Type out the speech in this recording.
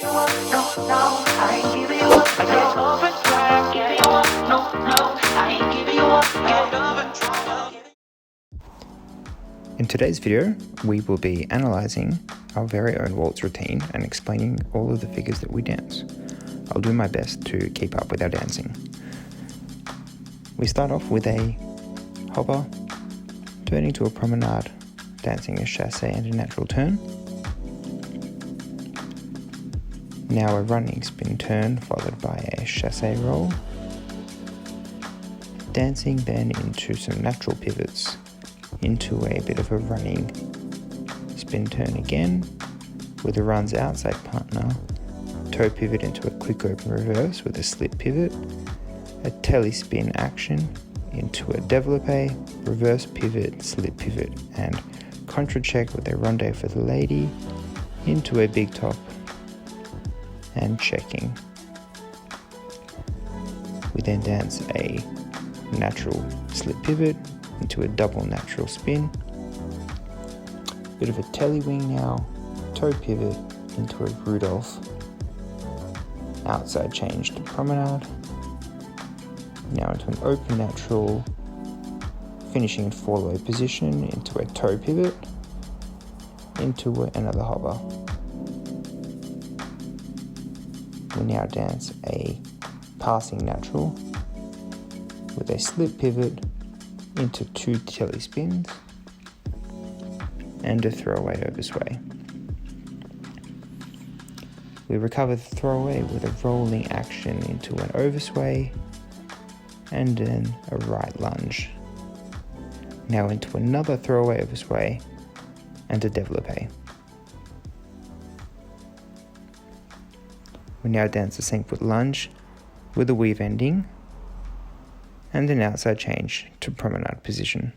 In today's video, we will be analysing our very own waltz routine and explaining all of the figures that we dance. I'll do my best to keep up with our dancing. We start off with a hopper, turning to a promenade, dancing a chasse and a natural turn. Now a running spin turn followed by a chasse roll. Dancing then into some natural pivots, into a bit of a running spin turn again, with a run's outside partner, toe pivot into a quick open reverse with a slip pivot, a telespin action into a developpe, reverse pivot, slip pivot, and contra check with a Rhonde for the lady, into a big top, and checking. We then dance a natural slip pivot into a double natural spin, bit of a telly wing now, toe pivot into a Rudolph, outside change to promenade, now into an open natural, finishing in 4-low position into a toe pivot, into another hopper. We now dance a passing natural with a slip pivot into 2 telespins and a throwaway oversway. We recover the throwaway with a rolling action into an oversway and then a right lunge. Now into another throwaway oversway and a developpe. We now dance a same foot lunge with a weave ending and an outside change to promenade position.